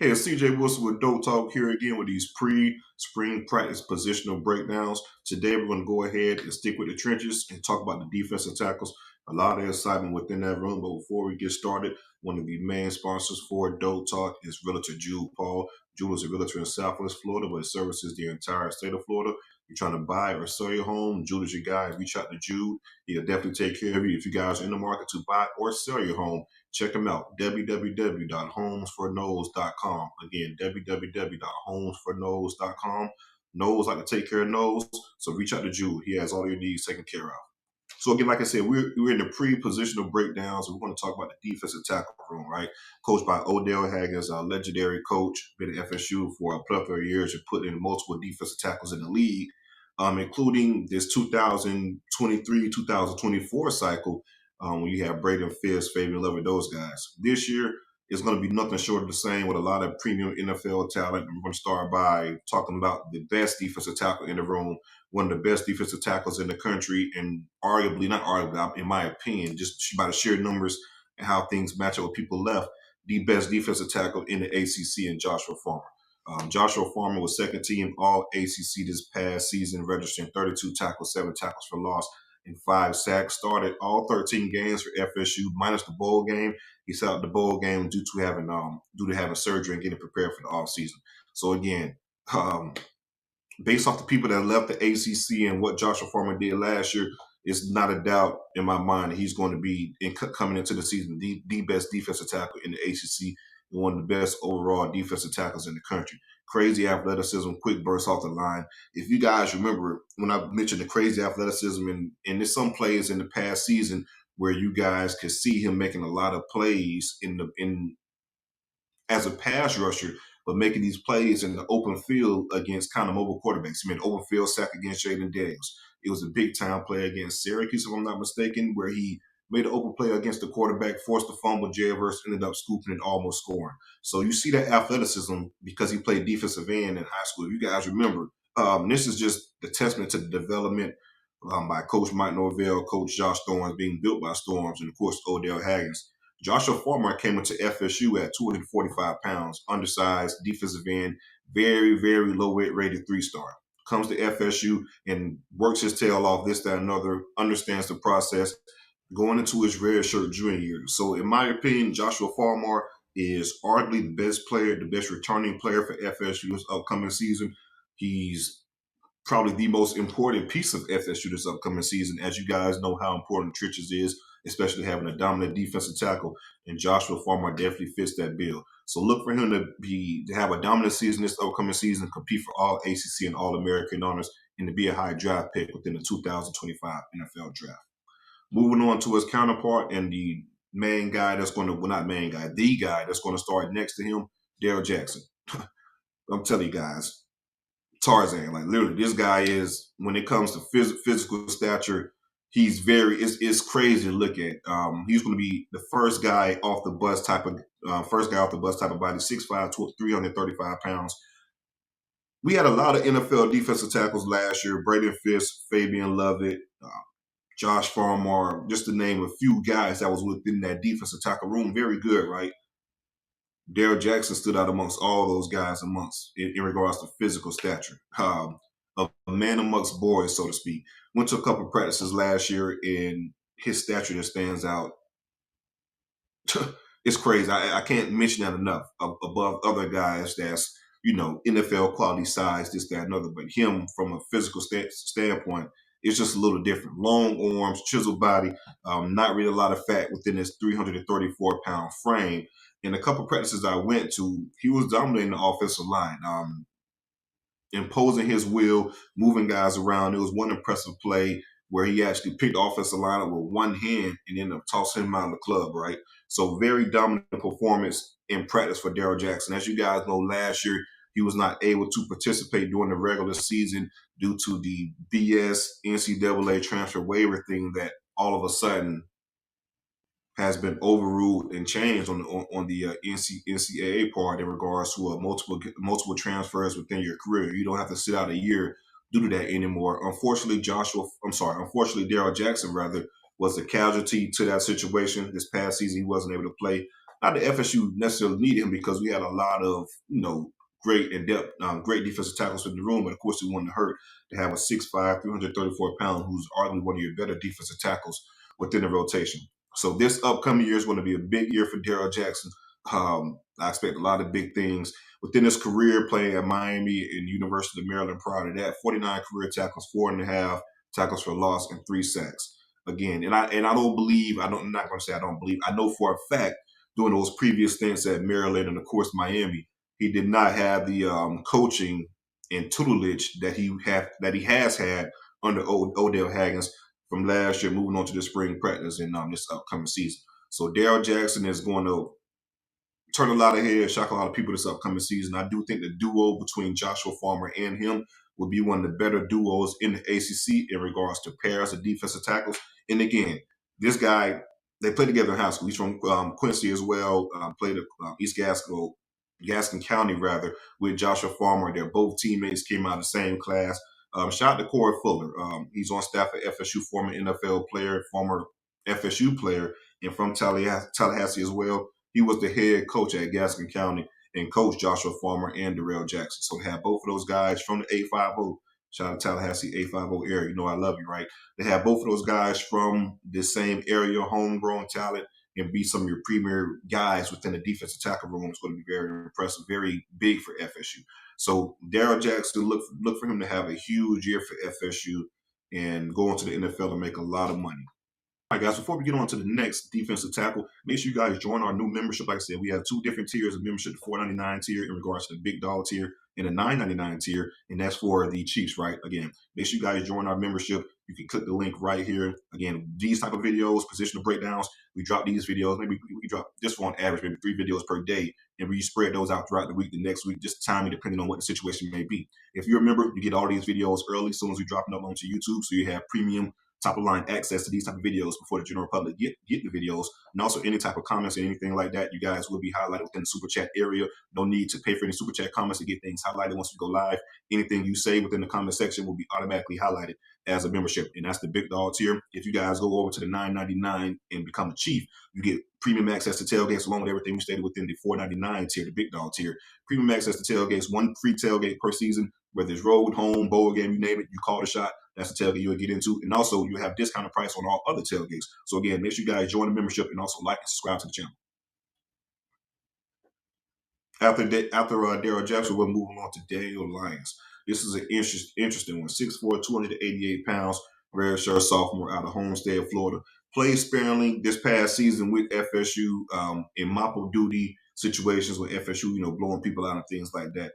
Hey, it's CJ Wilson with Dope Talk here again with these pre-spring practice positional breakdowns. Today we're going to go ahead and stick with the trenches and talk about the defensive tackles. A lot of excitement within that room, but before we get started, one of the main sponsors for Dope Talk is Realtor Jude Paul. Jude is a realtor in Southwest Florida, but services the entire state of Florida. You're trying to buy or sell your home, Jude is your guy. Reach out to Jude. He'll definitely take care of you if you guys are in the market to buy or sell your home. Check them out, www.homesfornose.com. Again, www.homesfornose.com. Nose like to take care of nose, so reach out to Jude. He has all your needs taken care of. So again, like I said, we're in the pre-positional breakdowns, and we're going to talk about the defensive tackle room, right? Coached by Odell Haggins, a legendary coach, been at FSU for a plethora of years and put in multiple defensive tackles in the league, including this 2023-2024 cycle, when you have Braden Fisk, Fabian Lovett, those guys. This year is going to be nothing short of the same with a lot of premium NFL talent. And we're going to start by talking about the best defensive tackle in the room, one of the best defensive tackles in the country, and not arguably, in my opinion, just by the sheer numbers and how things match up with people left, the best defensive tackle in the ACC in Joshua Farmer. Joshua Farmer was second team all ACC this past season, registering 32 tackles, 7 tackles for loss, and 5 sacks. Started all 13 games for FSU, minus the bowl game. He sat out the bowl game due to having surgery and getting prepared for the offseason. So again, based off the people that left the ACC and what Joshua Farmer did last year, it's not a doubt in my mind that he's going to be coming into the season the best defensive tackle in the ACC and one of the best overall defensive tackles in the country. Crazy athleticism, quick burst off the line. If you guys remember when I mentioned the crazy athleticism, and there's some plays in the past season where you guys could see him making a lot of plays in as a pass rusher, but making these plays in the open field against kind of mobile quarterbacks. He made an open field sack against Jaden Daniels. It was a big time play against Syracuse, if I'm not mistaken, where he made an open play against the quarterback, forced the fumble, Jay Verse ended up scooping it, almost scoring. So you see that athleticism because he played defensive end in high school. If you guys remember, this is just the testament to the development by Coach Mike Norvell, Coach Josh Storms, being built by Storms, and of course Odell Haggins. Joshua Farmer came into FSU at 245 pounds, undersized, defensive end, very, very low weight rated 3-star. Comes to FSU and works his tail off, this, that, another, understands the process, going into his redshirt junior year. So in my opinion, Joshua Farmer is arguably the best player, the best returning player for FSU this upcoming season. He's probably the most important piece of FSU this upcoming season. As you guys know how important trenches is, especially having a dominant defensive tackle, and Joshua Farmer definitely fits that bill. So look for him to have a dominant season this upcoming season, compete for all ACC and all American honors, and to be a high draft pick within the 2025 NFL draft. Moving on to his counterpart and the main guy that's going to, well, not main guy, the guy that's going to start next to him, Darrell Jackson. I'm telling you guys, Tarzan, like literally, this guy is, when it comes to physical stature, he's it's crazy to look at. He's going to be the first guy off the bus type of body, 6'5", 335 pounds. We had a lot of NFL defensive tackles last year: Braden Fisk, Fabian Lovett, Josh Farmer, just to name a few guys that was within that defensive tackle room. Very good, right? Darrell Jackson stood out amongst all those guys in regards to physical stature. A man amongst boys, so to speak. Went to a couple of practices last year, and his stature that stands out. It's crazy. I can't mention that enough above other guys that's, NFL quality size, this, that, another. But him, from a physical standpoint, it's just a little different. Long arms, chiseled body, not really a lot of fat within his 334-pound frame. In a couple practices I went to, he was dominating the offensive line, imposing his will, moving guys around. It was one impressive play where he actually picked the offensive line up with one hand and ended up tossing him out of the club, right? So very dominant performance in practice for Darrell Jackson. As you guys know, last year he was not able to participate during the regular season due to the BS NCAA transfer waiver thing that all of a sudden has been overruled and changed on the NCAA part in regards to multiple transfers within your career. You don't have to sit out a year due to that anymore. Unfortunately, Darrell Jackson was a casualty to that situation. This past season, he wasn't able to play. not that FSU necessarily needed him because we had a lot of, great in depth, great defensive tackles in the room, but of course we wanted to hurt to have a 6'5", 334-pound who's arguably one of your better defensive tackles within the rotation. So this upcoming year is going to be a big year for Darrell Jackson. I expect a lot of big things within his career playing at Miami and University of Maryland. Prior to that, 49 career tackles, 4.5 tackles for loss, and 3 sacks. Again, and I don't believe I'm not going to say I don't believe. I know for a fact during those previous stints at Maryland and of course Miami, he did not have the coaching and tutelage that he has had under Odell Haggins from last year, moving on to the spring practice and this upcoming season. So Darrell Jackson is going to turn a lot of heads, shock a lot of people this upcoming season. I do think the duo between Joshua Farmer and him will be one of the better duos in the ACC in regards to pairs of defensive tackles. And again, this guy, they played together in high school. He's from Quincy as well, played at East Gaston County rather, with Joshua Farmer. They're both teammates, came out of the same class. Shout out to Corey Fuller. He's on staff at FSU, former NFL player, former FSU player, and from Tallahassee as well. He was the head coach at Gaston County and coached Joshua Farmer and Darrell Jackson. So to have both of those guys from the 850, shout out to Tallahassee 850 area, you know I love you, right? They have both of those guys from the same area, homegrown talent, and be some of your premier guys within the defensive tackle room. It's going to be very impressive, very big for FSU. So Darrell Jackson, look for him to have a huge year for FSU and go into the NFL and make a lot of money. All right, guys, before we get on to the next defensive tackle, make sure you guys join our new membership. Like I said, we have 2 different tiers of membership, the $4.99 tier in regards to the big dog tier and the $9.99 tier, and that's for the Chiefs, right? Again, make sure you guys join our membership. You can click the link right here. Again, these type of videos, positional breakdowns, we drop these videos. Maybe we drop this one on average, maybe 3 videos per day, and we spread those out throughout the week, the next week, just timing depending on what the situation may be. If you're a member, you get all these videos early as soon as we drop them up onto YouTube, so you have premium top of line access to these type of videos before the general public get the videos. And also any type of comments or anything like that, you guys will be highlighted within the super chat area. No need to pay for any super chat comments to get things highlighted once we go live. Anything you say within the comment section will be automatically highlighted as a membership. And that's the big dog tier. If you guys go over to the $9.99 and become a chief, you get premium access to tailgates along with everything we stated within the $4.99 tier, the big dog tier. Premium access to tailgates, 1 free tailgate per season, whether it's road, home, bowl game, you name it, you call the shot. That's the tailgate you'll get into. And also, you have discounted price on all other tailgates. So again, make sure you guys join the membership and also like and subscribe to the channel. After Darrell Jackson, we're moving on to Daniel Lyons. This is an interesting one. 6'4", 288 pounds, redshirt sophomore out of Homestead, Florida. Played sparingly this past season with FSU in mop-up duty situations with FSU, blowing people out and things like that.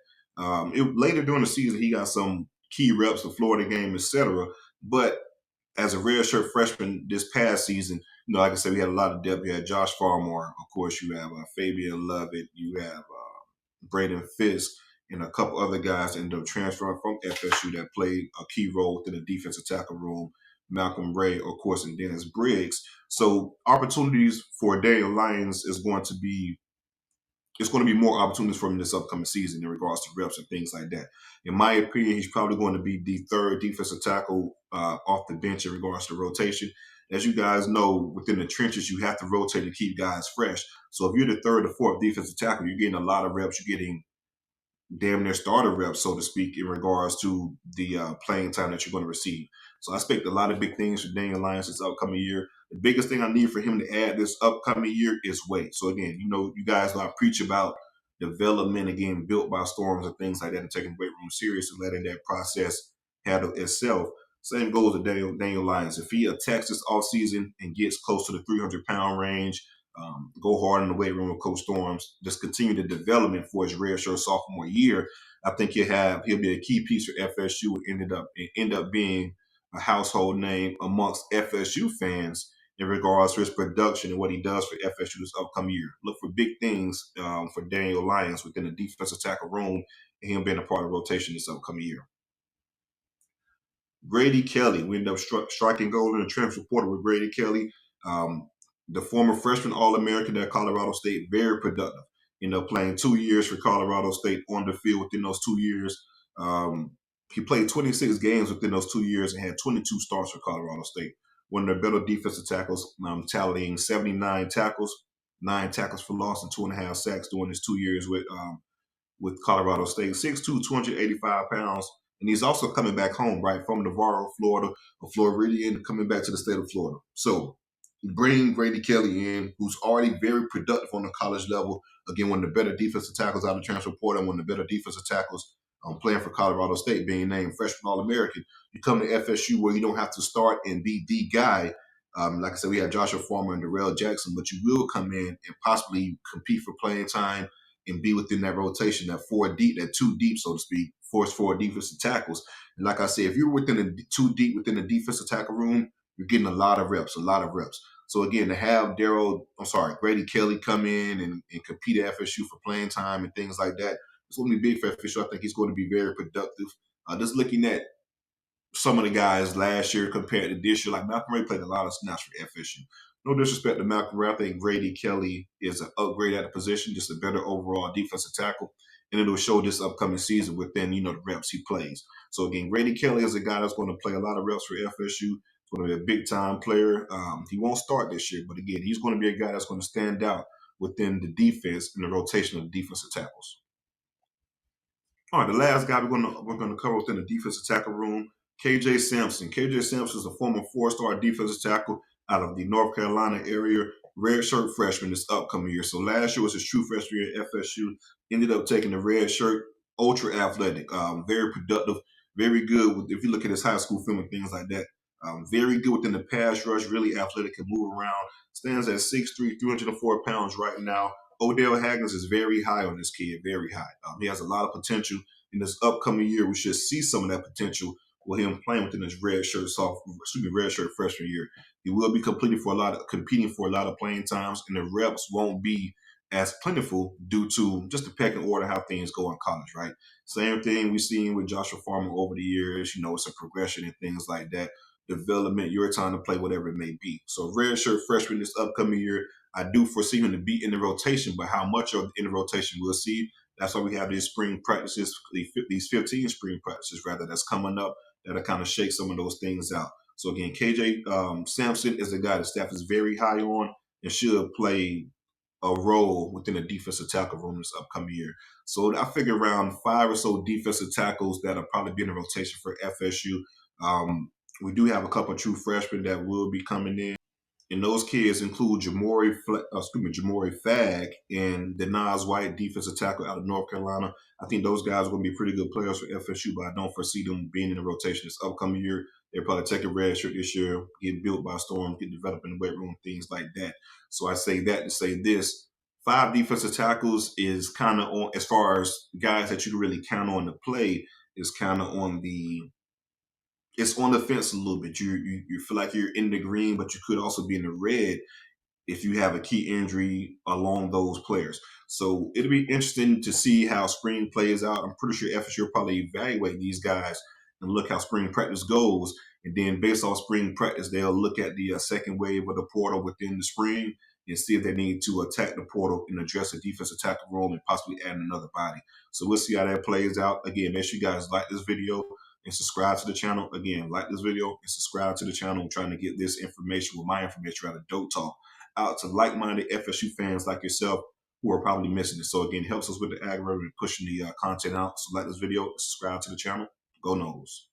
Later during the season, he got some key reps, the Florida game, etc. But as a redshirt freshman this past season, like I said, we had a lot of depth. You had Josh Farmore, of course. You have Fabian Lovett. You have Braden Fisk, and a couple other guys ended up transferring from FSU that played a key role within the defensive tackle room. Malcolm Ray, of course, and Dennis Briggs. So opportunities for Daniel Lyons is going to be more opportunities for him this upcoming season in regards to reps and things like that. In my opinion, he's probably going to be the 3rd defensive tackle off the bench in regards to rotation. As you guys know, within the trenches, you have to rotate to keep guys fresh. So if you're the 3rd or 4th defensive tackle, you're getting a lot of reps. You're getting damn near starter reps, so to speak, in regards to the playing time that you're going to receive. So I expect a lot of big things for Daniel Lyons this upcoming year. The biggest thing I need for him to add this upcoming year is weight. So again, you guys know I preach about development, again, built by storms and things like that, and taking weight room serious and letting that process handle itself. Same goes to Daniel Lyons. If he attacks this offseason and gets close to the 300-pound range, go hard in the weight room with Coach Storms, just continue the development for his redshirt sophomore year, I think he'll be a key piece for FSU and end up being a household name amongst FSU fans in regards to his production and what he does for FSU this upcoming year. Look for big things for Daniel Lyons within the defensive tackle room and him being a part of rotation this upcoming year. Grady Kelly, we ended up striking gold in the transfer portal with Grady Kelly. The former freshman All-American at Colorado State, very productive. Playing 2 years for Colorado State on the field within those 2 years. He played 26 games within those 2 years and had 22 starts for Colorado State. One of their better defensive tackles, tallying 79 tackles, 9 tackles for loss and 2.5 sacks during his 2 years with Colorado State. 6'2", 285 pounds. And he's also coming back home, right, from Navarro, Florida, a Floridian coming back to the state of Florida. So bring Grady Kelly in, who's already very productive on the college level. Again, one of the better defensive tackles out of the transfer portal, and one of the better defensive tackles playing for Colorado State, being named freshman All-American. You come to FSU where you don't have to start and be the guy. Like I said, we have Joshua Farmer and Darrell Jackson, but you will come in and possibly compete for playing time and be within that rotation, that 4 deep, that 2 deep, so to speak, force 4 defensive tackles. And like I said, if you're within the 2 deep within the defensive tackle room, you're getting a lot of reps. So again, to have Grady Kelly come in and compete at FSU for playing time and things like that, it's going to be big for FSU. I think he's going to be very productive. Just looking at some of the guys last year compared to this year, like Malcolm Ray played a lot of snaps for FSU. No disrespect to Malcolm Ray, I think Grady Kelly is an upgrade at the position, just a better overall defensive tackle, and it'll show this upcoming season within the reps he plays. So again, Grady Kelly is a guy that's going to play a lot of reps for FSU. He's going to be a big time player. He won't start this year, but again, he's going to be a guy that's going to stand out within the defense in the rotation of defensive tackles. All right, the last guy we're gonna cover within the defensive tackle room, KJ Sampson. KJ Sampson is a former 4-star defensive tackle out of the North Carolina area, redshirt freshman this upcoming year. So last year was his true freshman year at FSU. Ended up taking the red shirt, ultra athletic, very productive, very good. If you look at his high school film and things like that, very good within the pass rush, really athletic, can move around. Stands at 6'3", 304 pounds right now. Odell Haggins is very high on this kid, very high. He has a lot of potential. In this upcoming year, we should see some of that potential with him playing within his red shirt freshman year. He will be competing for a lot of playing times, and the reps won't be as plentiful due to just the pecking order how things go in college, right? Same thing we've seen with Joshua Farmer over the years. It's a progression and things like that. Development, your time to play, whatever it may be. So redshirt freshman this upcoming year, I do foresee him to be in the rotation, but how much of in the rotation we'll see. That's why we have these spring practices, these 15 spring practices rather, that's coming up that'll kind of shake some of those things out. So again, KJ Sampson is a guy the staff is very high on and should play a role within the defensive tackle room this upcoming year. So I figure around 5 or so defensive tackles that'll probably be in the rotation for FSU. We do have a couple of true freshmen that will be coming in. And those kids include Jamori Fagg and the Nas White, defensive tackle out of North Carolina. I think those guys are going to be pretty good players for FSU, but I don't foresee them being in the rotation this upcoming year. They'll probably take a red shirt this year, get built by storm, get developed in the weight room, things like that. So I say that to say this. 5 defensive tackles is kind of on, as far as guys that you can really count on to play, is kind of on the it's on the fence a little bit. You feel like you're in the green, but you could also be in the red if you have a key injury along those players. So it'll be interesting to see how spring plays out. I'm pretty sure FSU will probably evaluate these guys and look how spring practice goes. And then based on spring practice, they'll look at the second wave of the portal within the spring and see if they need to attack the portal and address the defensive tackle role and possibly add another body. So we'll see how that plays out. Again, make sure you guys like this video and subscribe to the channel. Again, like this video and subscribe to the channel. I'm trying to get this information, my information, rather, Dope Talk, out to like-minded FSU fans like yourself who are probably missing it. So again, it helps us with the algorithm and pushing the content out. So like this video, subscribe to the channel. Go Noles.